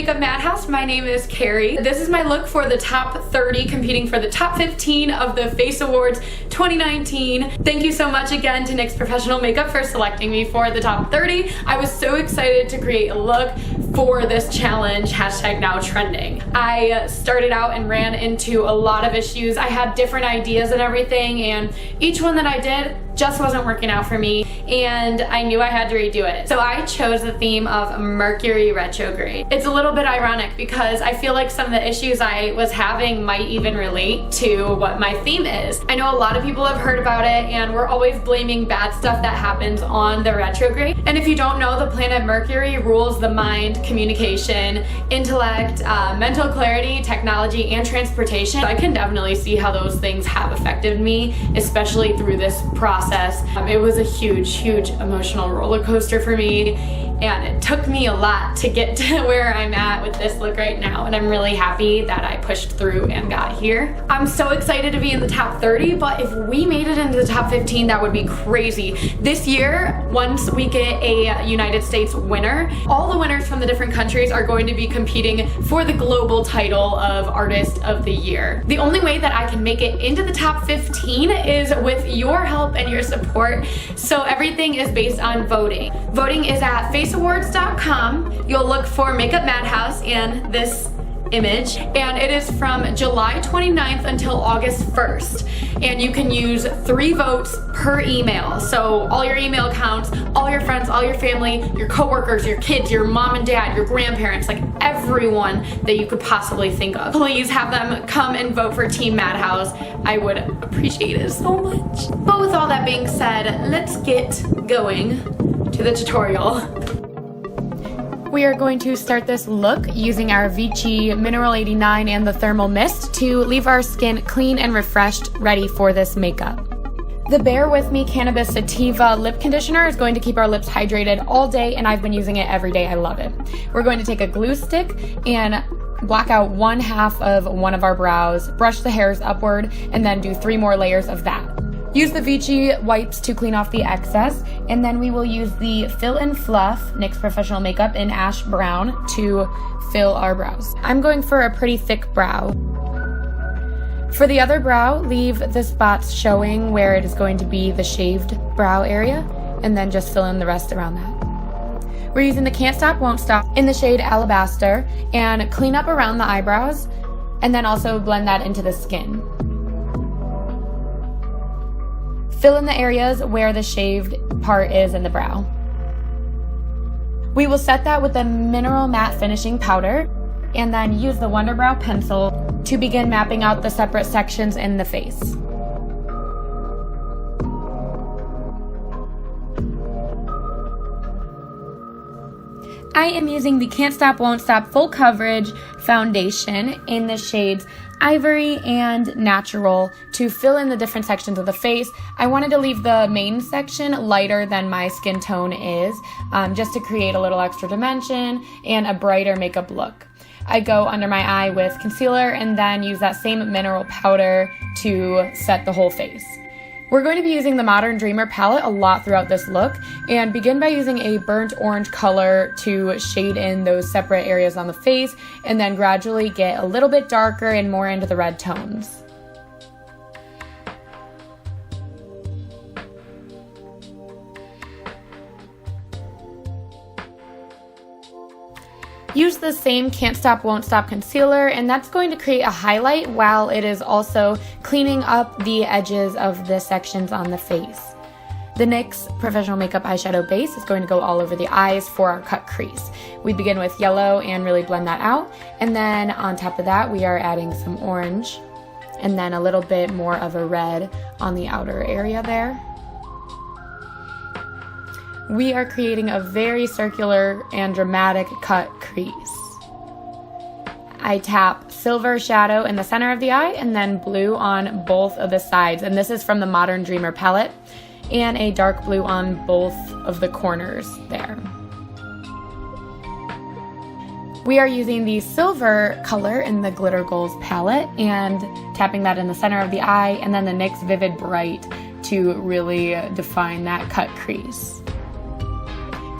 Makeup Madhouse. My name is Carrie. This is my look for the top 30 competing for the top 15 of the Face Awards 2019. Thank you so much again to NYX Professional Makeup for selecting me for the top 30. I was so excited to create a look for this challenge, #NowTrending. I started out and ran into a lot of issues. I had different ideas and everything, and each one that I did just wasn't working out for me, and I knew I had to redo it. So I chose the theme of Mercury Retrograde. It's a little bit ironic because I feel like some of the issues I was having might even relate to what my theme is. I know a lot of people have heard about it, and we're always blaming bad stuff that happens on the retrograde. And if you don't know, the planet Mercury rules the mind, communication, intellect, mental clarity, technology, and transportation. I can definitely see how those things have affected me, especially through this process. It was a huge emotional roller coaster for me, and it took me a lot to get to where I'm at with this look right now, and I'm really happy that I pushed through and got here. I'm so excited to be in the top 30, but if we made it into the top 15, that would be crazy. This year, once we get a United States winner, all the winners from the different countries are going to be competing for the global title of Artist of the Year. The only way that I can make it into the top 15 is with your help and your support. So everything is based on voting. Voting is at faceawards.com. You'll look for Makeup Madhouse and this image, and it is from July 29th until August 1st, and you can use 3 votes per email. So all your email accounts, all your friends, all your family, your coworkers, your kids, your mom and dad, your grandparents, like everyone that you could possibly think of. Please have them come and vote for Team Madhouse. I would appreciate it so much. But with all that being said, let's get going to the tutorial. We are going to start this look using our Vichy Mineral 89 and the Thermal Mist to leave our skin clean and refreshed, ready for this makeup. The Bear With Me Cannabis Sativa Lip Conditioner is going to keep our lips hydrated all day, and I've been using it every day. I love it. We're going to take a glue stick and black out 1/2 of one of our brows, brush the hairs upward, and then do 3 more layers of that. Use the Vichy wipes to clean off the excess, and then we will use the Fill and Fluff NYX Professional Makeup in Ash Brown to fill our brows. I'm going for a pretty thick brow. For the other brow, leave the spots showing where it is going to be the shaved brow area, and then just fill in the rest around that. We're using the Can't Stop, Won't Stop in the shade Alabaster, and clean up around the eyebrows, and then also blend that into the skin. Fill in the areas where the shaved part is in the brow. We will set that with the Mineral Matte Finishing Powder, and then use the Wonder Brow pencil to begin mapping out the separate sections in the face. I am using the Can't Stop, Won't Stop Full Coverage Foundation in the shades Ivory and Natural to fill in the different sections of the face. I wanted to leave the main section lighter than my skin tone is, just to create a little extra dimension and a brighter makeup look. I go under my eye with concealer and then use that same mineral powder to set the whole face. We're going to be using the Modern Dreamer palette a lot throughout this look, and begin by using a burnt orange color to shade in those separate areas on the face, and then gradually get a little bit darker and more into the red tones. Use the same Can't Stop, Won't Stop concealer, and that's going to create a highlight while it is also cleaning up the edges of the sections on the face. The NYX Professional Makeup Eyeshadow Base is going to go all over the eyes for our cut crease. We begin with yellow and really blend that out, and then on top of that we are adding some orange, and then a little bit more of a red on the outer area there. We are creating a very circular and dramatic cut crease. I tap silver shadow in the center of the eye and then blue on both of the sides, and this is from the Modern Dreamer palette, and a dark blue on both of the corners there. We are using the silver color in the Glitter Goals palette and tapping that in the center of the eye, and then the NYX Vivid Bright to really define that cut crease.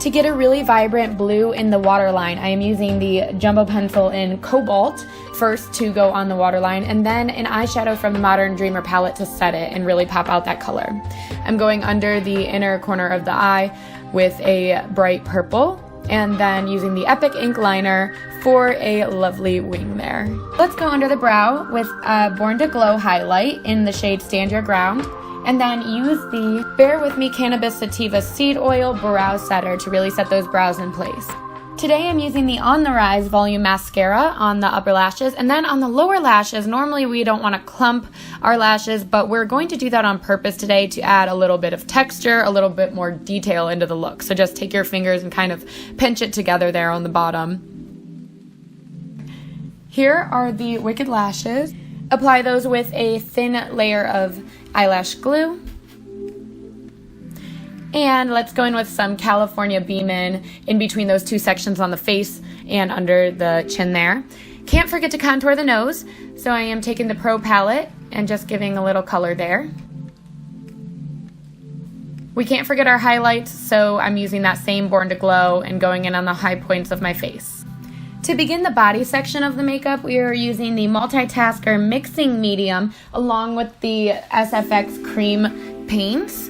To get a really vibrant blue in the waterline, I am using the jumbo pencil in Cobalt first to go on the waterline, and then an eyeshadow from the Modern Dreamer palette to set it and really pop out that color. I'm going under the inner corner of the eye with a bright purple, and then using the Epic ink liner for a lovely wing there. Let's go under the brow with a Born to Glow highlight in the shade Stand Your Ground, and then use the Bear With Me Cannabis Sativa Seed Oil Brow Setter to really set those brows in place. Today I'm using the On The Rise Volume Mascara on the upper lashes, and then on the lower lashes, normally we don't want to clump our lashes, but we're going to do that on purpose today to add a little bit of texture, a little bit more detail into the look. So just take your fingers and kind of pinch it together there on the bottom. Here are the Wicked lashes. Apply those with a thin layer of eyelash glue. And let's go in with some California Beamin' in between those two sections on the face and under the chin there. Can't forget to contour the nose, so I am taking the Pro palette and just giving a little color there. We can't forget our highlights, so I'm using that same Born to Glow and going in on the high points of my face. To begin the body section of the makeup, we are using the Multitasker Mixing Medium along with the SFX Cream Paints.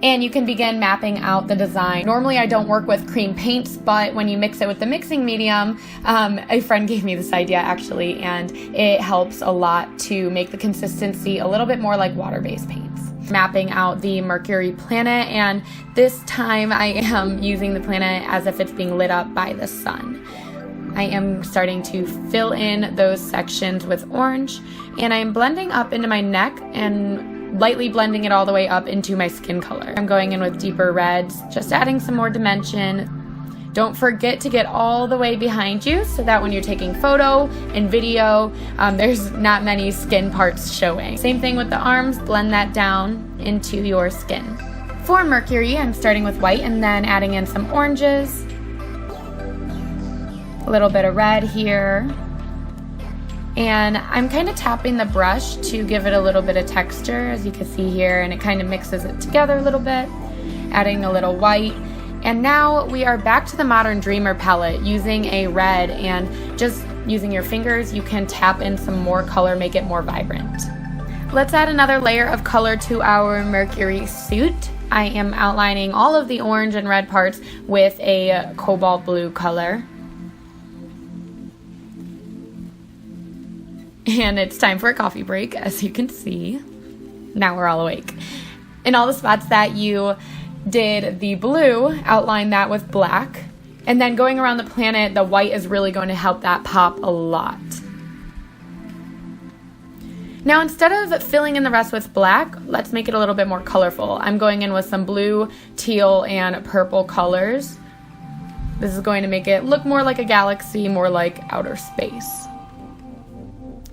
And you can begin mapping out the design. Normally I don't work with cream paints, but when you mix it with the mixing medium, a friend gave me this idea actually, and it helps a lot to make the consistency a little bit more like water-based paints. Mapping out the Mercury planet, and this time I am using the planet as if it's being lit up by the sun. I am starting to fill in those sections with orange, and I am blending up into my neck and lightly blending it all the way up into my skin color. I'm going in with deeper reds, just adding some more dimension. Don't forget to get all the way behind you so that when you're taking photo and video, there's not many skin parts showing. Same thing with the arms, blend that down into your skin. For Mercury, I'm starting with white and then adding in some oranges, a little bit of red here. And I'm kind of tapping the brush to give it a little bit of texture, as you can see here, and it kind of mixes it together a little bit, adding a little white. And now we are back to the Modern Dreamer palette using a red, and just using your fingers, you can tap in some more color, make it more vibrant. Let's add another layer of color to our Mercury suit. I am outlining all of the orange and red parts with a cobalt blue color. And it's time for a coffee break, as you can see. Now we're all awake. In all the spots that you did the blue, outline that with black. And then going around the planet, the white is really going to help that pop a lot. Now instead of filling in the rest with black, let's make it a little bit more colorful. I'm going in with some blue, teal, and purple colors. This is going to make it look more like a galaxy, more like outer space.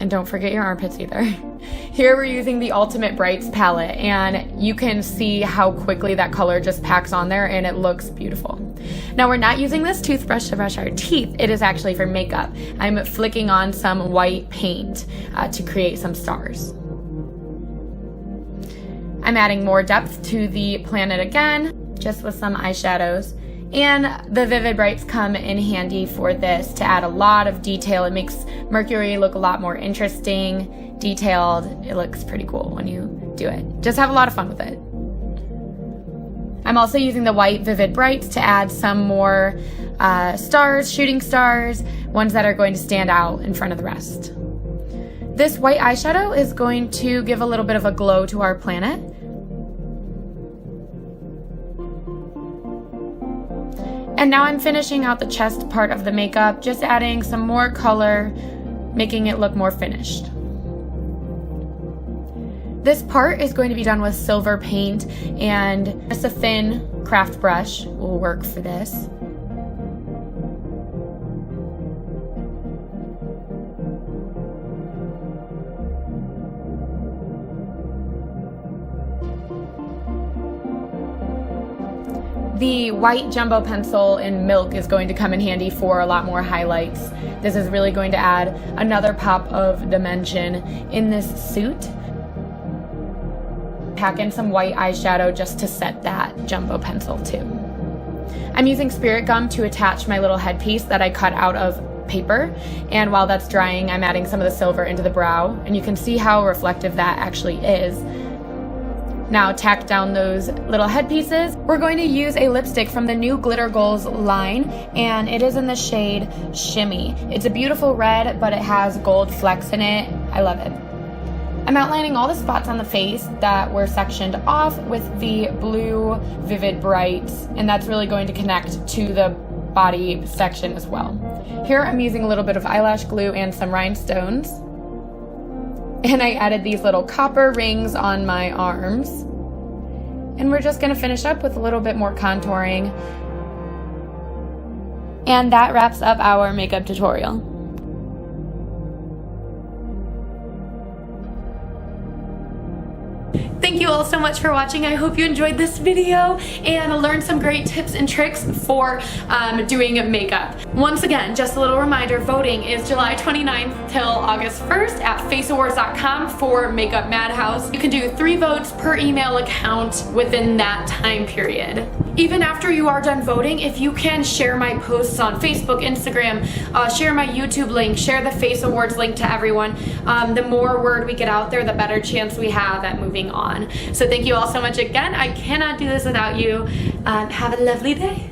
And don't forget your armpits either. Here we're using the Ultimate Brights palette, and you can see how quickly that color just packs on there and it looks beautiful. Now we're not using this toothbrush to brush our teeth, it is actually for makeup. I'm flicking on some white paint to create some stars. I'm adding more depth to the planet again, just with some eyeshadows. And the Vivid Brights come in handy for this to add a lot of detail. It makes Mercury look a lot more interesting, detailed. It looks pretty cool when you do it. Just have a lot of fun with it. I'm also using the white Vivid Brights to add some more stars, shooting stars, ones that are going to stand out in front of the rest. This white eyeshadow is going to give a little bit of a glow to our planet. And now I'm finishing out the chest part of the makeup, just adding some more color, making it look more finished. This part is going to be done with silver paint, and just a thin craft brush will work for this. The white jumbo pencil in Milk is going to come in handy for a lot more highlights. This is really going to add another pop of dimension in this suit. Pack in some white eyeshadow just to set that jumbo pencil too. I'm using spirit gum to attach my little headpiece that I cut out of paper, and while that's drying, I'm adding some of the silver into the brow, and you can see how reflective that actually is. Now tack down those little headpieces. We're going to use a lipstick from the new Glitter Goals line, and it is in the shade Shimmy. It's a beautiful red, but it has gold flecks in it. I love it. I'm outlining all the spots on the face that were sectioned off with the blue Vivid Bright, and that's really going to connect to the body section as well. Here I'm using a little bit of eyelash glue and some rhinestones. And I added these little copper rings on my arms. And we're just gonna finish up with a little bit more contouring. And that wraps up our makeup tutorial. Thank you all so much for watching. I hope you enjoyed this video and learned some great tips and tricks for doing makeup. Once again, just a little reminder, voting is July 29th till August 1st at faceawards.com for Makeup Madhouse. You can do 3 votes per email account within that time period. Even after you are done voting, if you can share my posts on Facebook, Instagram, share my YouTube link, share the Face Awards link to everyone, the more word we get out there, the better chance we have at moving on. So thank you all so much again. I cannot do this without you. Have a lovely day.